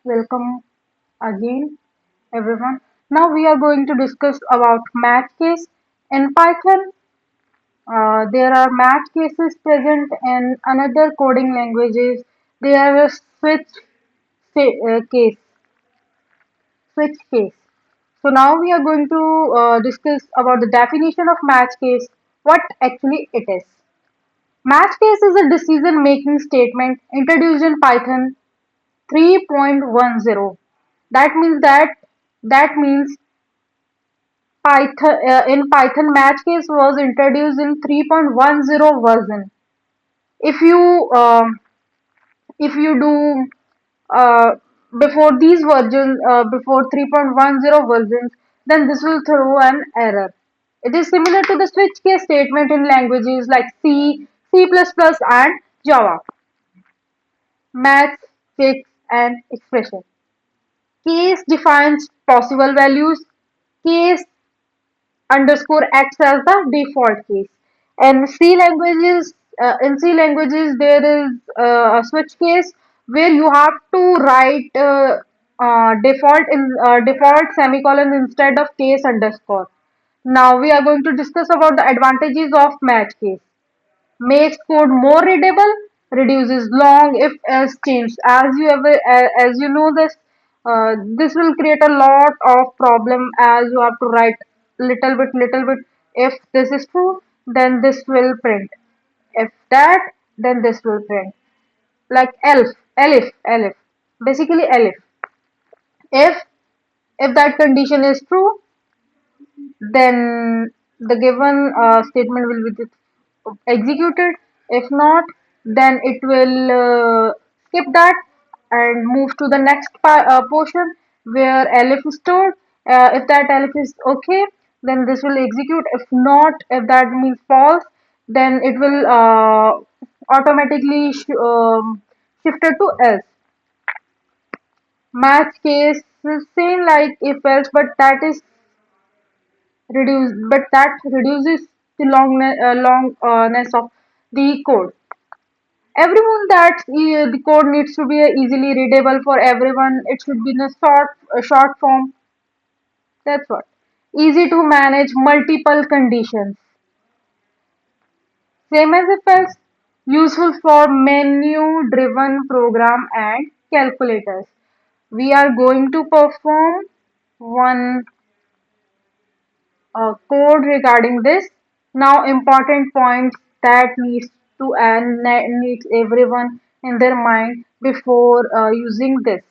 Welcome again, everyone. Now we are going to discuss about match case. In Python, there are match cases present in another coding languages. They are a case, switch case. So now we are going to discuss about the definition of match case, what actually it is. Match case is a decision-making statement introduced in Python 3.10. That means in Python match case was introduced in 3.10 version. If you if you do uh, before these versions before 3.10 versions, then this will throw an error. It is similar to the switch case statement in languages like C, C++, and Java. Match, fix, and expression. Case defines possible values. Case underscore acts as the default case. And in C languages, there is a switch case where you have to write default semicolon instead of case underscore. Now we are going to discuss about the advantages of match case. Makes code more readable, reduces long if else change. As you know this, this will create a lot of problem as you have to write little bit. If this is true, then this will print. If that, then this will print. Like elif, basically elif. If if that condition is true, then the given statement will be executed. If not, then it will skip that and move to the next portion where elif is stored. If that elif is okay, then this will execute. If not, if that means false, then it will automatically shifted to else. Match case is same like if else, but that reduces the longness of the code. Everyone that the code needs to be easily readable for everyone. It should be in a short form. That's what. Easy to manage multiple conditions. Same as if else. Useful for menu driven program and calculators. We are going to perform one code regarding this. Now, important points that needs everyone in their mind before using this.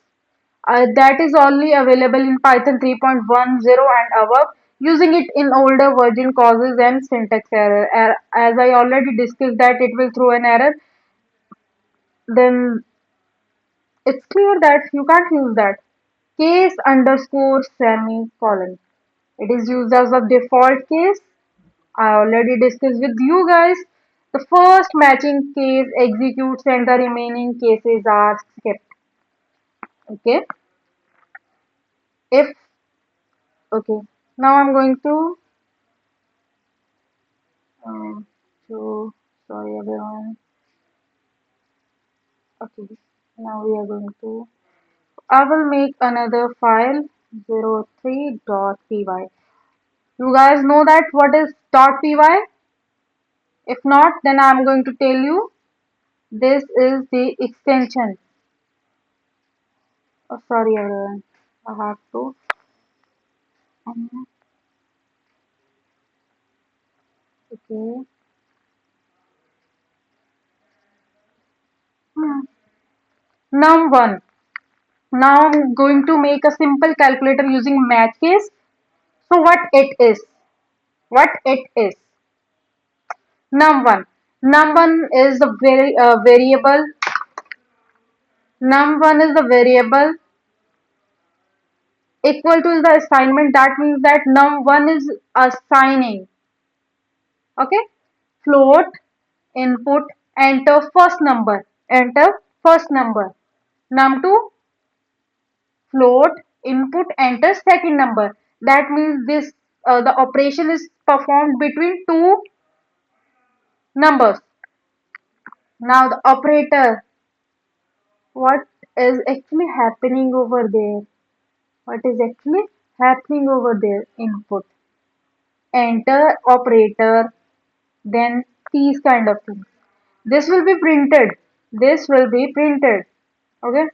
That is only available in Python 3.10 and above. Using it in older version causes an syntax error. As I already discussed that it will throw an error, then it's clear that you can't use that. Case underscore semicolon. It is used as a default case. I already discussed with you guys. The first matching case executes and the remaining cases are skipped. Okay. If okay. Now I'm going to so sorry everyone. Okay. Now we are going to I will make another file 03.py. You guys know that what is .py? If not, then I'm going to tell you this is the extension. Oh, sorry everyone. I have to. Okay. Hmm. Num1. Now I'm going to make a simple calculator using match case. So what it is? What it is? Num1. Num1 is the variable. Num1 is the variable equal to the assignment. That means that num1 is assigning. Okay. Float input enter first number. Enter first number. Num2 float input enter second number. That means this the operation is performed between two numbers. Now the operator, what? is actually happening over there? What is actually happening over there? Input, enter operator, then these kind of things. This will be printed. This will be printed. Okay.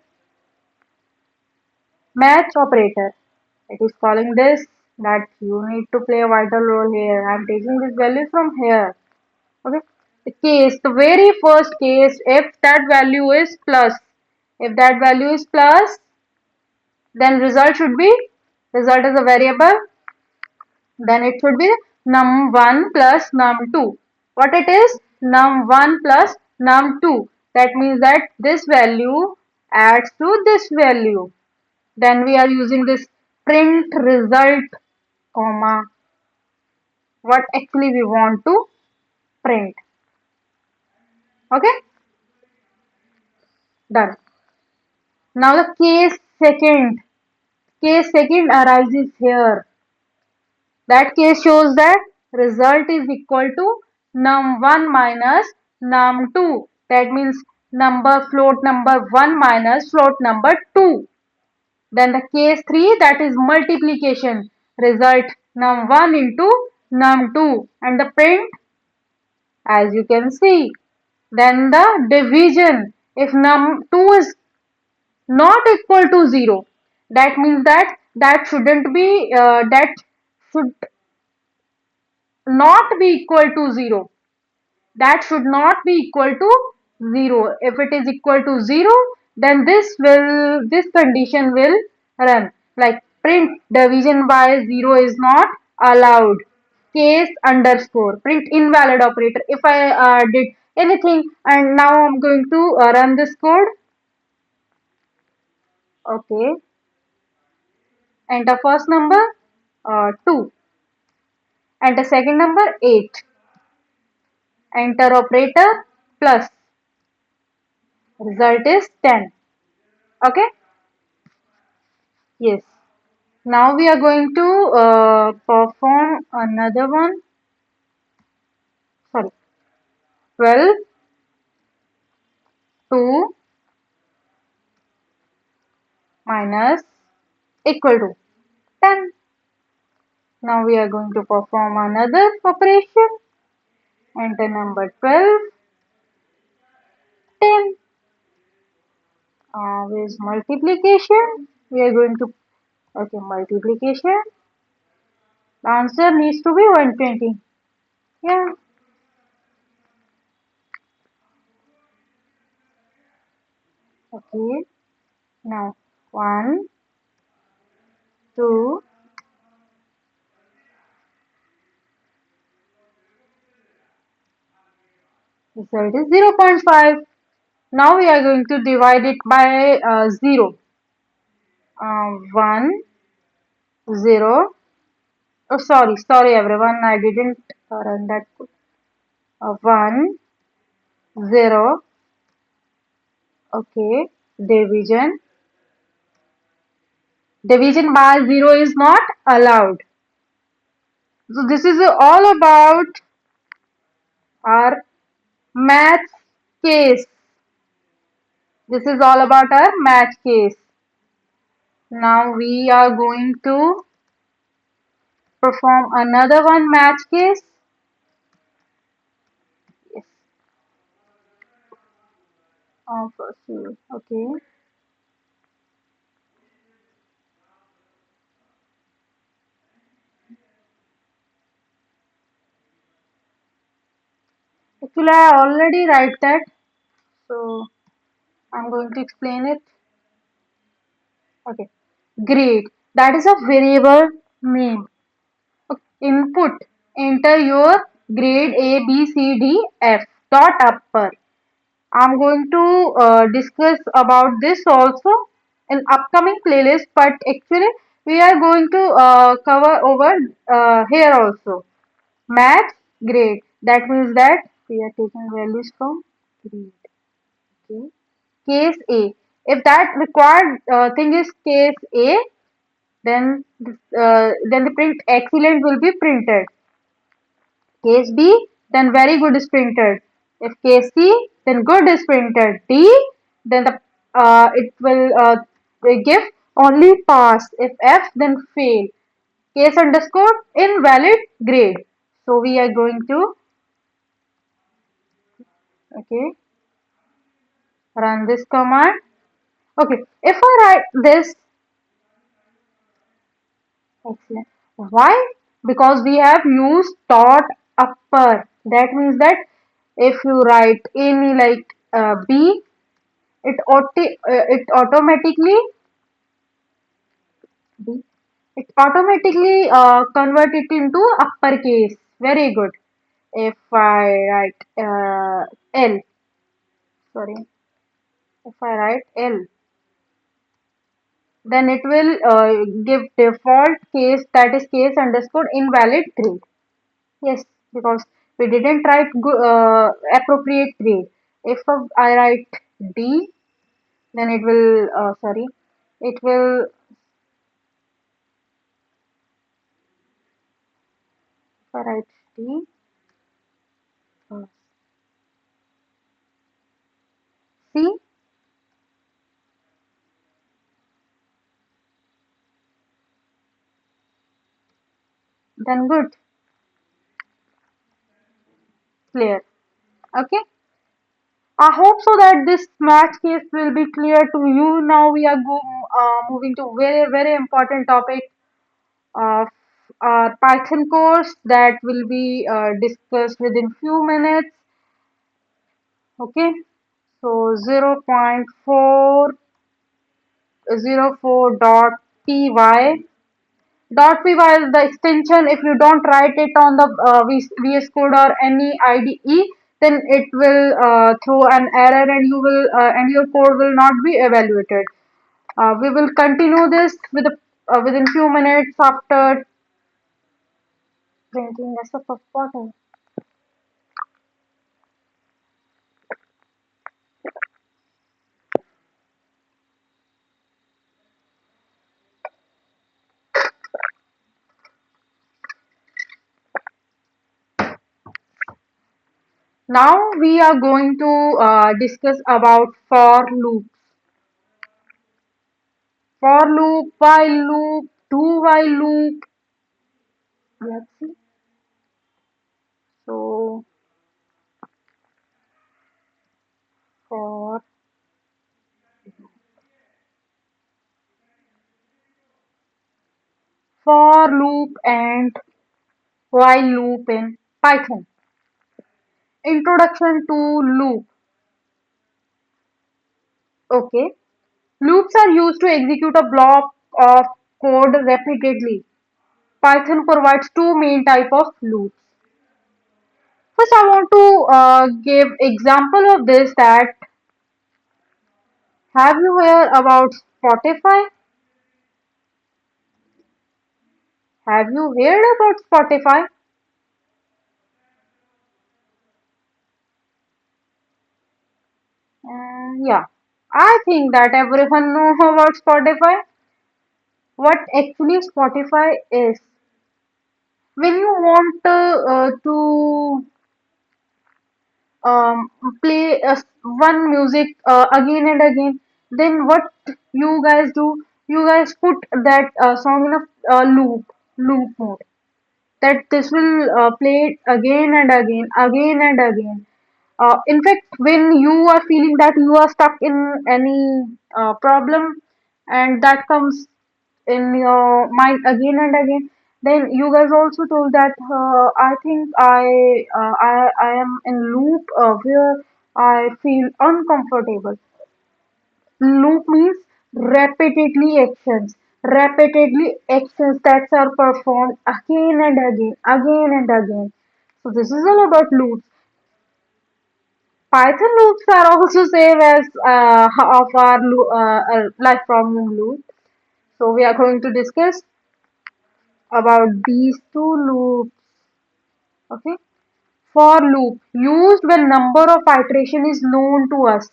Match operator. It is calling this that you need to play a vital role here. I am taking this value from here. Okay. The case, the very first case, if that value is plus, if that value is plus, then result should be, result is a variable, then it should be num1 plus num2. What it is? Num1 plus num2. That means that this value adds to this value. Then we are using this print result, comma, what actually we want to print. Okay, done. Now the case second arises here. That case shows that result is equal to num1 minus num2. That means number float number 1 minus float number 2. Then the case 3, that is multiplication. Result num1 into num2 and the print as you can see. Then the division, if num2 is not equal to 0, that means that shouldn't be that should not be equal to 0. That should not be equal to 0. If it is equal to 0, then this condition will run. Like print division by 0 is not allowed. Case underscore print invalid operator. If I did anything and now I'm going to run this code. Okay. Enter first number 2. Enter second number 8. Enter operator plus. Result is 10. Okay. Yes. Now we are going to perform another one. Sorry. 12, 2 minus equal to 10. Now we are going to perform another operation. Enter number 12, 10. With multiplication, we are going to, okay, multiplication. The answer needs to be 120. Yeah. Okay. Now 1, 2, result is 0.5. Now we are going to divide it by 0. 1, 0. Oh, sorry everyone, I didn't run that code. 1, 0. Okay. Division. Division by 0 is not allowed. So this is all about our math case. This is all about our math case. Now we are going to perform another one match case. Yes. Okay. Actually, I already write that, so I'm going to explain it. Okay. Grade. That is a variable name. Okay. Input. Enter your grade A, B, C, D, F. Dot upper. I'm going to discuss about this also in upcoming playlist, but actually we are going to cover over here also. Match grade. That means that we are taking values from grade. Okay. Case A. If that required thing is case A, then the print excellent will be printed. Case B, then very good is printed. If case C, then good is printed. D, then the it will give only pass. If F, then fail. Case underscore invalid grade. So we are going to, okay, run this command. Okay, if I write this, excellent. Why? Because we have used dot upper. That means that if you write any like B, it automatically B, it automatically convert it into uppercase. Very good. If I write L, sorry, if I write L, then it will give default case, that is case underscore invalid grade. Yes, because we didn't write appropriate grade. If I write D, then it will, sorry, it will, if I write D, uh, C, then good, clear. Okay. I hope so that this match case will be clear to you. Now we are moving to very important topic of our Python course that will be discussed within few minutes. Okay, so 0.404.py. .py is the extension. If you don't write it on the VS Code or any IDE, then it will throw an error and you will and your code will not be evaluated. We will continue this within few minutes after drinking a sip of water. Now we are going to discuss about for loop. For loop, while loop, do while loop. Let's see. So for loop and while loop in Python. Introduction to loop. Okay. Loops are used to execute a block of code repeatedly. Python provides two main type of loops. First, I want to give example of this. That have you heard about Spotify? Have you heard about Spotify? Yeah, I think that everyone know about Spotify. What actually Spotify is? When you want to um, play one music again and again, then what you guys do? You guys put that song in a loop mode. That this will play it again and again, again and again. In fact, when you are feeling that you are stuck in any problem and that comes in your mind again and again, then you guys also told that I think I am in loop where I feel uncomfortable. Loop means repeatedly actions that are performed again and again, again and again. So this is all about loops. Python loops are also same as of our life problem loop. So we are going to discuss about these two loops. Okay. For loop used when number of iteration is known to us.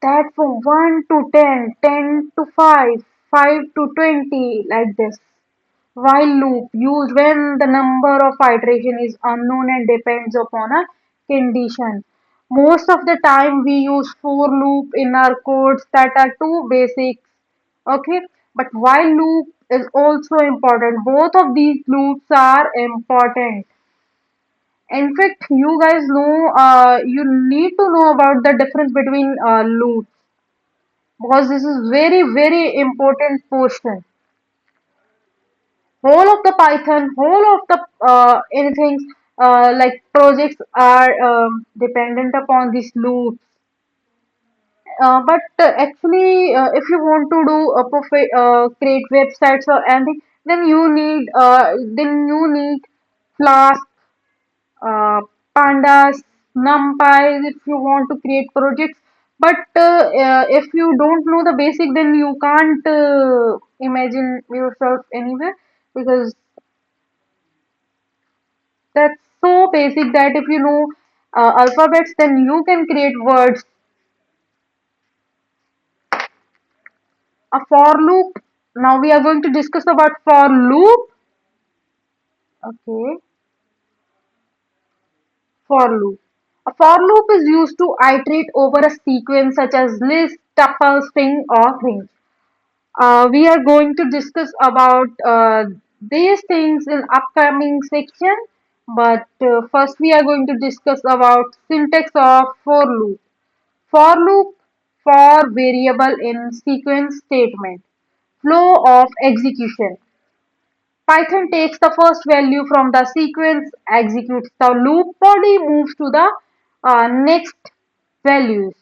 That from 1 to 10, 10 to 5, 5 to 20, like this. While loop used when the number of iteration is unknown and depends upon a condition. Most of the time we use for loop in our codes that are too basic. Okay, but while loop is also important. Both of these loops are important. In fact, you guys know, you need to know about the difference between loops, because this is very important portion. Whole of the Python, whole of the anything like projects are dependent upon these loops. But actually, if you want to do a create websites or anything, then you need Flask, uh, Pandas, NumPy if you want to create projects. But if you don't know the basic, then you can't imagine yourself anywhere, because that's so basic that if you know alphabets, then you can create words. A for loop. Now we are going to discuss about for loop. Okay, for loop. A for loop is used to iterate over a sequence such as list, tuple, string, or range. We are going to discuss about these things in upcoming section. But first, we are going to discuss about syntax of for loop. For loop, for variable in sequence statement. Flow of execution. Python takes the first value from the sequence, executes the loop body, moves to the next values,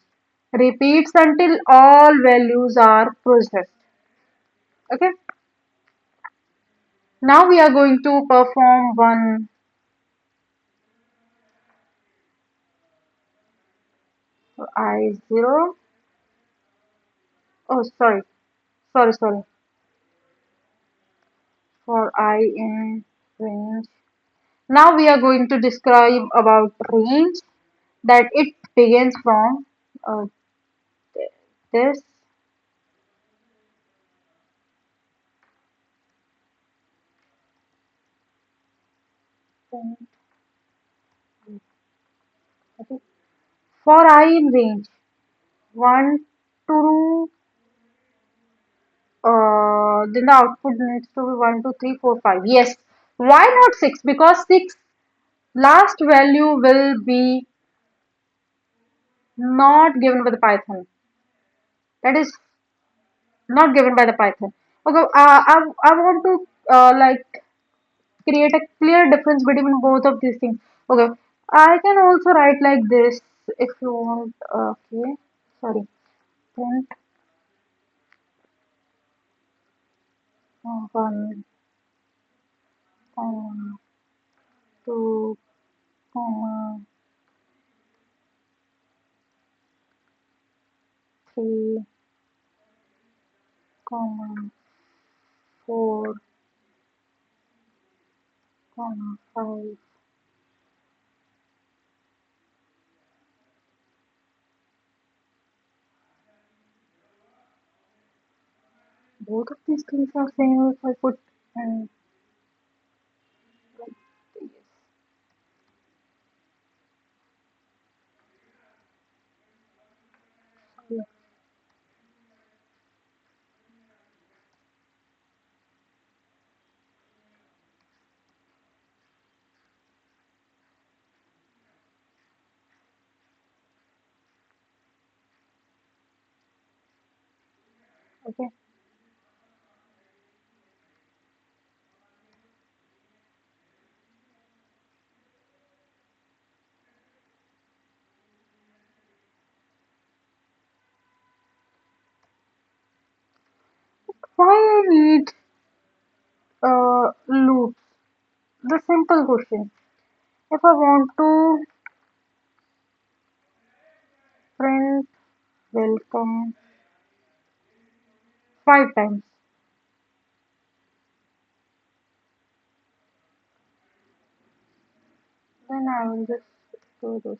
repeats until all values are processed. Okay. Now we are going to perform one I zero. Oh, sorry. For I in range. Now we are going to describe about range, that it begins from uh, this. Okay. For I in range 1 to then the output needs to be 1, 2, 3, 4, 5. Yes. Why not 6? Because 6 last value will be not given by the Python. That is not given by the Python. Okay. I want to like create a clear difference between both of these things. Okay. I can also write like this if you want. Okay. Sorry. Print 1, 2, 3, 4, 5. Both of these things are same if I put and like this. Yeah. Okay. Why I need loops? The simple question. If I want to print welcome 5 times, then I will just do this.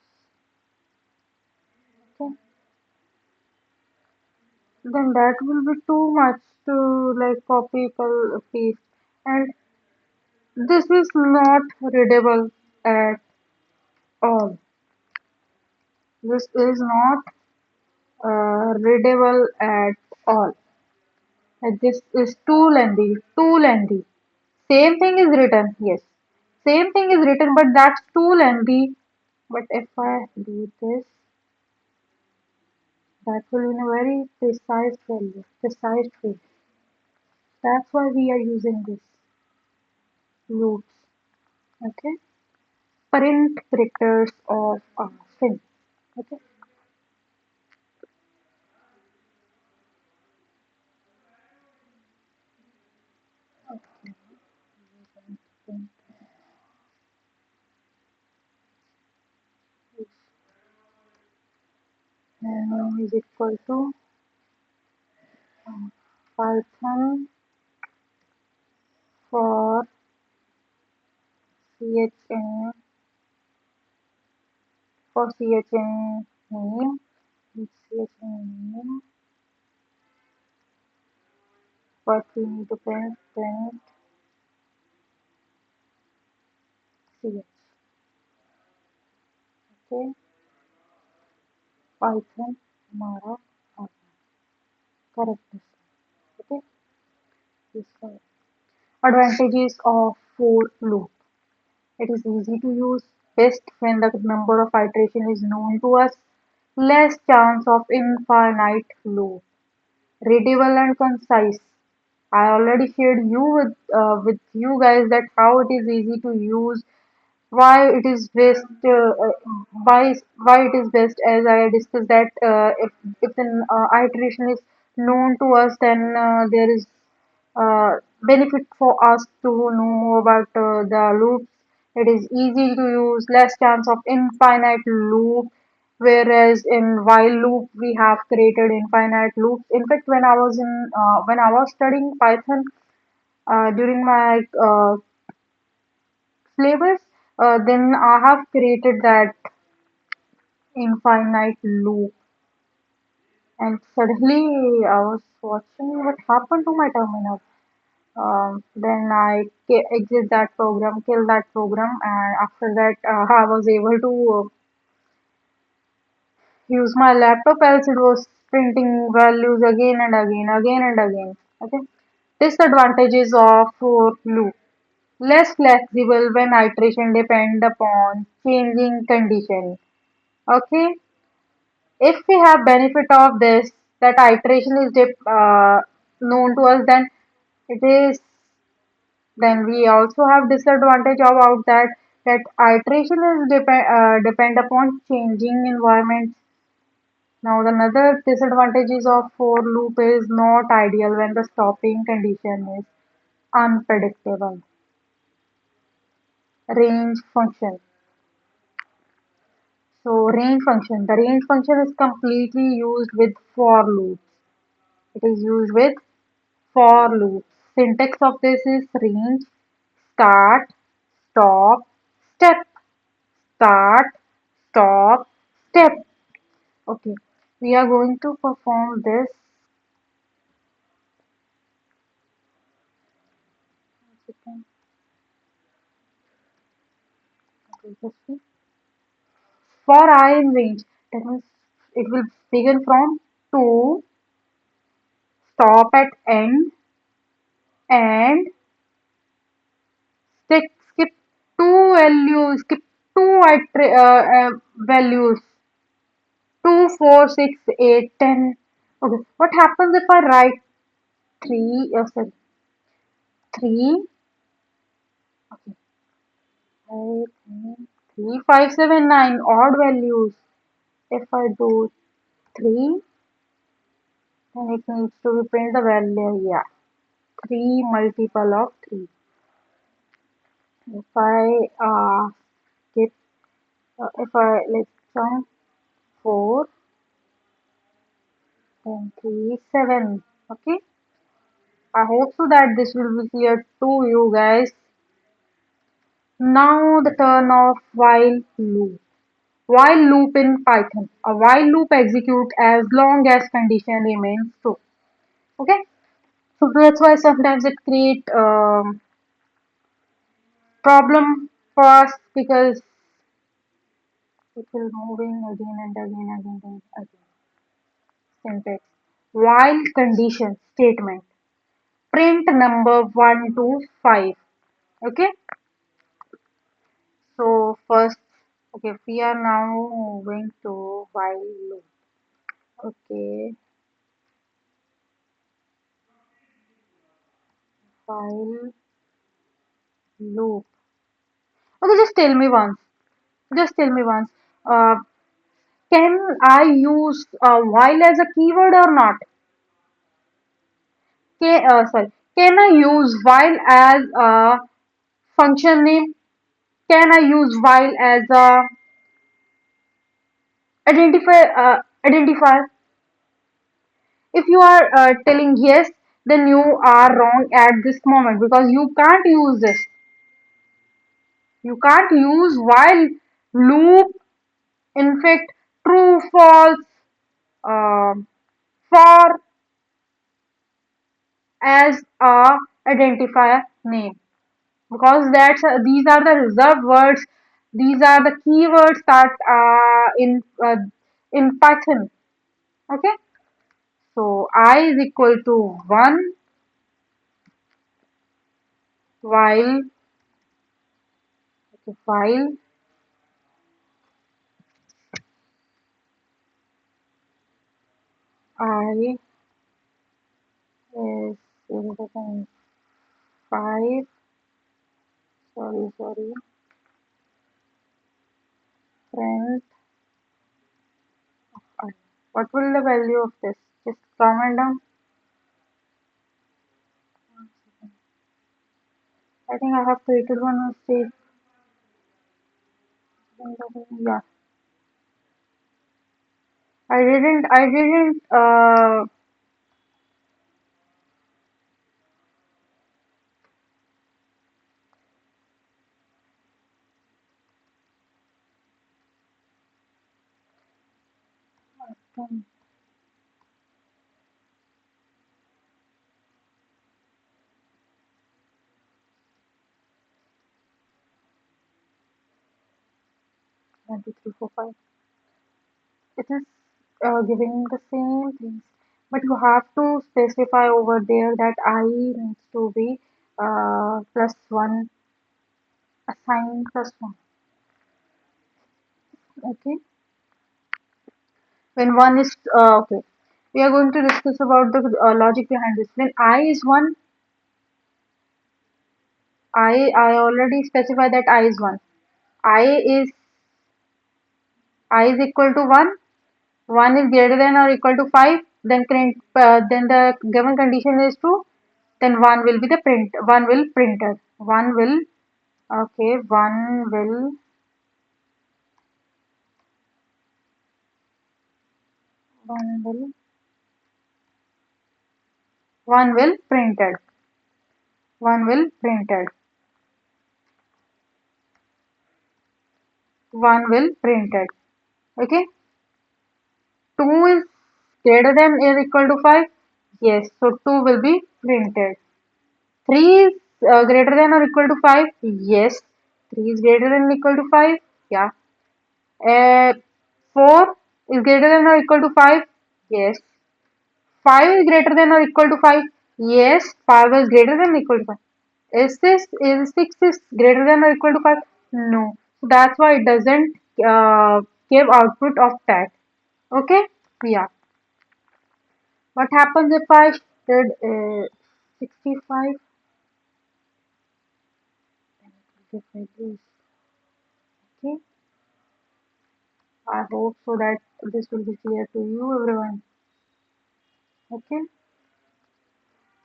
Okay. Then that will be too much to like copy paste, and this is not readable at all. This is not readable at all. This is too lengthy, too lengthy. Same thing is written, yes. Same thing is written, but that's too lengthy. But if I do this, that will in a very precise value, precise way. That's why we are using this loops. Okay. Print characters of a string. Okay. And is equal to Python for chn for chn name, chn name, but we need to print ch. Okay, Python हमारा आ गया correct. Okay, इसका advantages of for loop. It is easy to use, best when the number of iteration is known to us, less chance of infinite loop, readable and concise. I already shared you with you guys that how it is easy to use, why it is best, why it is best. As I discussed that if an iteration is known to us, then there is benefit for us to know more about the loops. It is easy to use, less chance of infinite loop. Whereas in while loop we have created infinite loops. In fact, when I was studying Python during my syllabus, then I have created that infinite loop, and suddenly I was watching what happened to my terminal. Then I exit that program, kill that program, and after that I was able to use my laptop. Else it was printing values again and again, again and again. Okay. Disadvantages of for loop: less flexible when iteration depend upon changing condition. Okay, if we have benefit of this, that iteration is known to us, then it is, then we also have disadvantage about that, that iteration is depend upon changing environments. Now another disadvantages of for loop is not ideal when the stopping condition is unpredictable. Range function. So range function, the range function is completely used with for loops. It is used with for loop. Syntax of this is range, start, stop, step, start, stop, step. Okay, we are going to perform this. For I in range, that means it will begin from 2, stop at end, and skip two values, skip two values, 2, 4, 6, 8, 10. Okay, what happens if I write 3, sorry, 3, okay, 3, 5, 7, 9, odd values. If I do 3, then it needs to be print the value, yeah, 3 multiple of 3. If I skip, if I let's sum 4, then 3, 7. Okay, I hope so that this will be clear to you guys. Now the turn of while loop. While loop in Python. A while loop executes as long as condition remains true. Okay, so that's why sometimes it create problem for us, because It will moving again and again, again and again. Syntax. While condition statement. Print number 1 to 5. Okay. So first, okay, we are now moving to while loop. Okay, while loop. Okay, just tell me once. Just tell me once. Uh, can I use while as a keyword or not? Sorry. Can I use while as a function name? Can I use while as a identifier? If you are telling yes, then you are wrong at this moment because you can't use this. You can't use while loop, in fact, true, false, um for as a identifier name because these are the reserved words. These are the keywords that are in Python. Okay, so I is equal to 1 while okay, while I is greater than 5. Sorry. Print I. What will the value of this? Just comment down. I think I have created one mistake. Yeah, I didn't. Um, 23, 4, 5. It is giving the same things, but you have to specify over there that I needs to be plus one, assign plus one. Okay, when one is okay, we are going to discuss about the logic behind this. When I is one, I already specify that I is one. I is I is equal to 1, 1 is greater than or equal to 5, then the given condition is true, then 1 will be the print, 1 will printed. 1 will, okay, 1 will, 1 will printed. 1 will printed. 1 will printed. Okay, 2 is greater than or equal to 5. Yes, so 2 will be printed. 3 is greater than or equal to 5. Yes, 3 is greater than or equal to 5. Yeah. Uh, 4 is greater than or equal to 5. Yes. 5 is greater than or equal to 5. Yes. 5 is greater than or equal to 5. Is 6 is greater than or equal to 5? No. So that's why it doesn't give output of that. Okay? Yeah. What happens if I did 65? If I do, okay. I hope so that this will be clear to you everyone. Okay.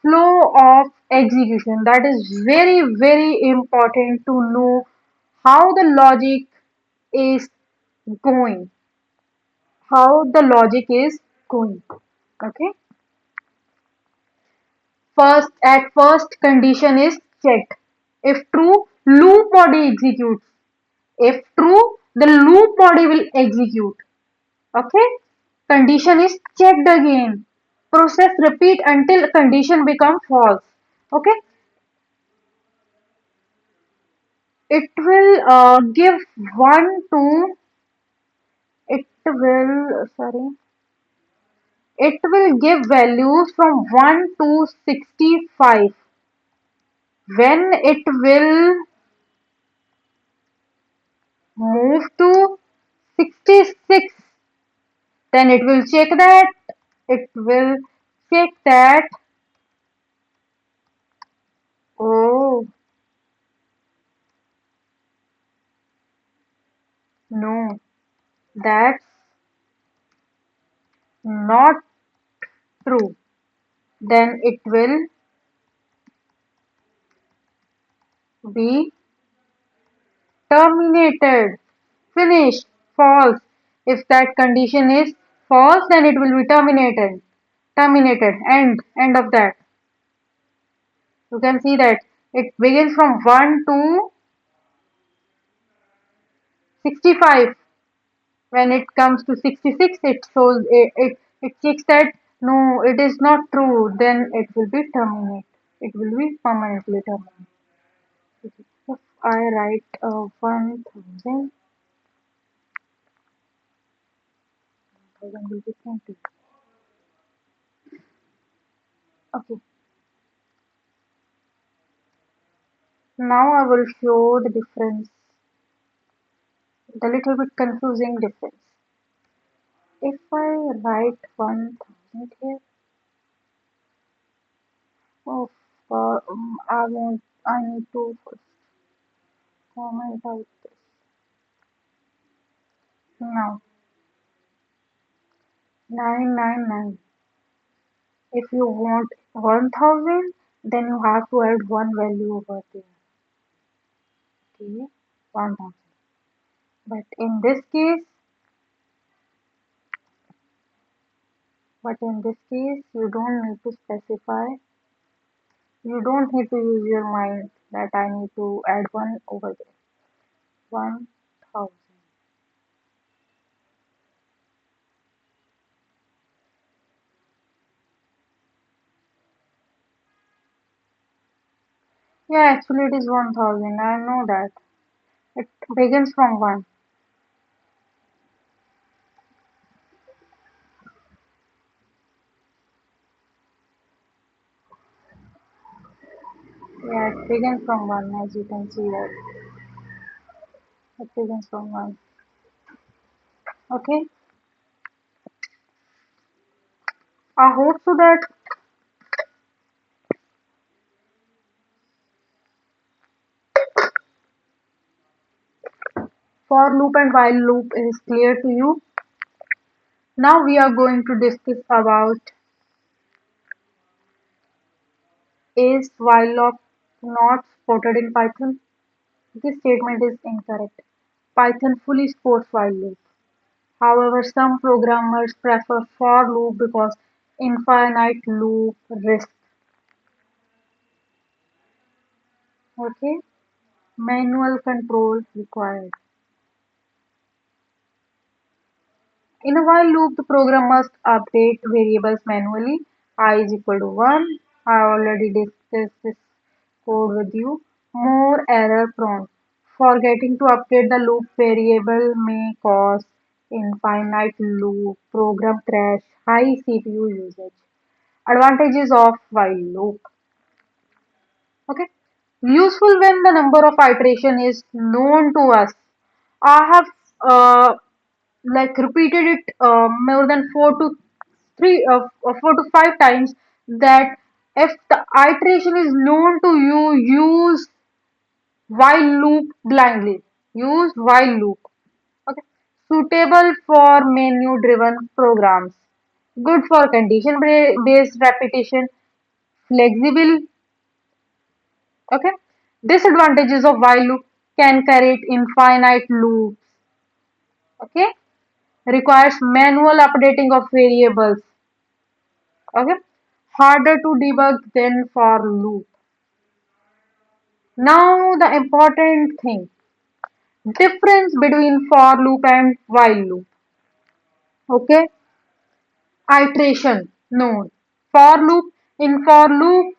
Flow of execution, that is very important to know how the logic is going, how the logic is going. Okay, first condition is checked. If true, loop body executes. If true, the loop body will execute. Okay, condition is checked again. Process repeat until condition become false. Okay, it will give 1 to It will, sorry, it will give values from 1 to 65. When it will move to 66, then it will check that, oh, no, that's not true. Then it will be terminated, finished, false. If that condition is false, then it will be terminated, end of that. You can see that it begins from 1 to 65. When it comes to 66, it checks that no, it is not true. Then it will be terminated. It will be permanently terminated. If I write 1000, 1000 will be 20. Okay. Now I will show the difference, the little bit confusing difference. If I write 1000 here, oh, I need to first comment out this. Now, 999. If you want 1000, then you have to add one value over there. Okay, 1000. But in this case, you don't need to specify. You don't need to use your mind that I need to add one over there. 1000. Yeah, actually it is 1000. I know that. It begins from 1. Yeah, it begins from 1, as you can see that. It begins from 1. Okay. I hope so that for loop and while loop is clear to you. Now we are going to discuss about, is while loop not supported in Python? This statement is incorrect. Python fully supports while loop. However, some programmers prefer for loop because infinite loop risk. Okay, manual control required. In a while loop, the program must update variables manually. I is equal to 1. I already discussed this code with you. More error prone. Forgetting to update the loop variable may cause infinite loop, program crash, high CPU usage. Advantages of while loop. Okay. Useful when the number of iteration is known to us. I have like repeated it more than 4 to 5 times, that if the iteration is known to you, use while loop blindly. Use while loop. Okay. Suitable for menu driven programs. Good for condition based repetition. Flexible. Okay. Disadvantages of while loop: can create infinite loops. Okay. Requires manual updating of variables. Okay. Harder to debug than for loop. Now the important thing. Difference between for loop and while loop. Okay. Iteration known. For loop. In for loop,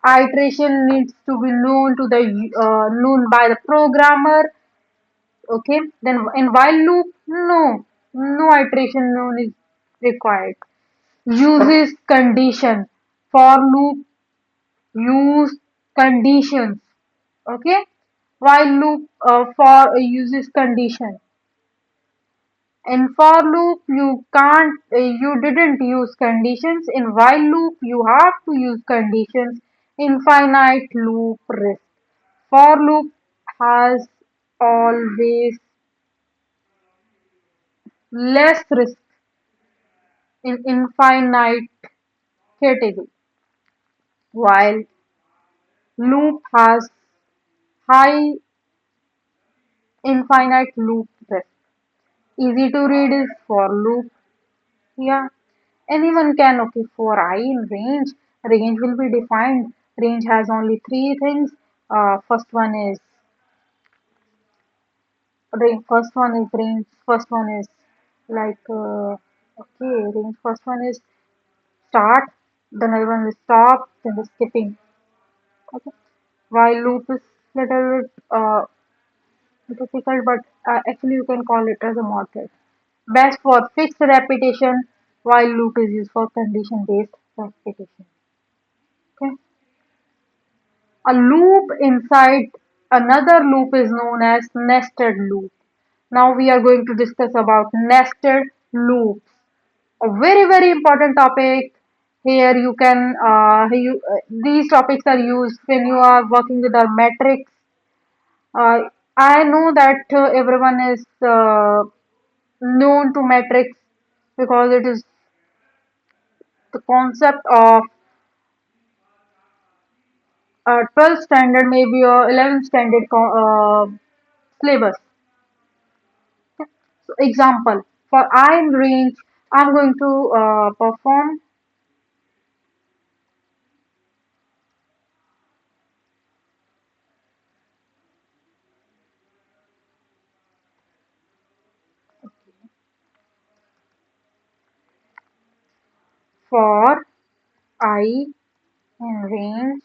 iteration needs to be known by the programmer. Okay. Then in while loop, no. No iteration known is required. Uses condition. For loop use conditions. Okay. While loop for uses condition. In for loop you can't you didn't use conditions. In while loop you have to use conditions. Infinite loop risk. For loop has always less risk in infinite category, while loop has high infinite loop risk. Easy to read is for loop. Yeah, anyone can. Okay, for I in range, range will be defined. Range has only three things. First one is range. First one is range. First one is like okay, range. First one is start. The another one is stop. Then the skipping. Okay. While loop is little bit difficult, but actually you can call it as a model. Best for fixed repetition, while loop is used for condition-based repetition. Okay. A loop inside another loop is known as nested loop. Now we are going to discuss about nested loops. A very important topic. Here you can these topics are used when you are working with a matrix. I know that everyone is known to matrix because it is the concept of 12th standard, maybe or 11th standard syllabus. So example, for I in range, I'm going to perform for I in range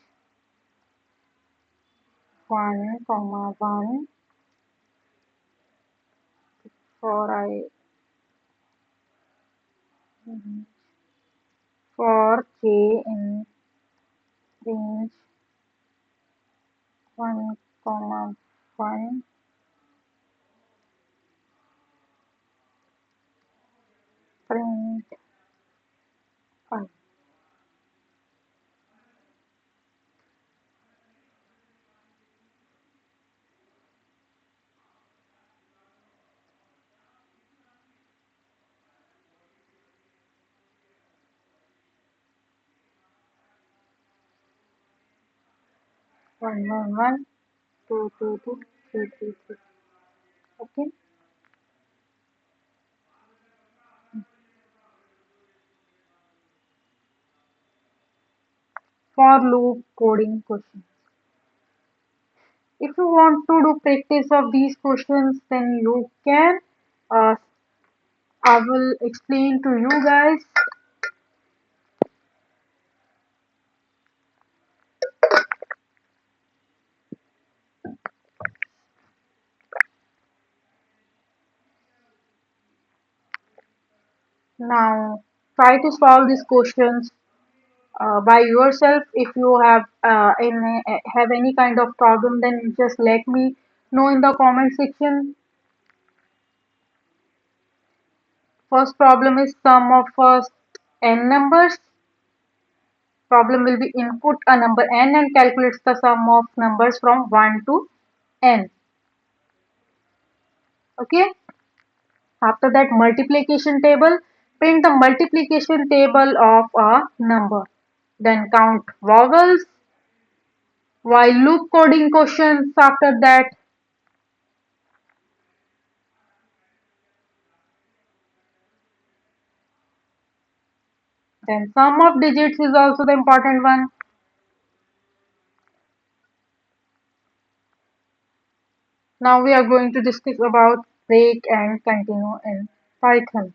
1 comma 1, for I mhm, for j in range 1 comma 1, print I. 1 1 1 2 2 2 3 3 3. Okay. For loop coding question. If you want to do practice of these questions, then you can. Uh, I will explain to you guys. Now, try to solve these questions by yourself. If you have any kind of problem, then just let me know in the comment section. First problem is sum of first n numbers. Problem will be input a number n and calculates the sum of numbers from 1 to n. Okay. After that, multiplication table. Print the multiplication table of a number. Then count vowels. While loop coding questions after that. Then sum of digits is also the important one. Now we are going to discuss about break and continue in Python.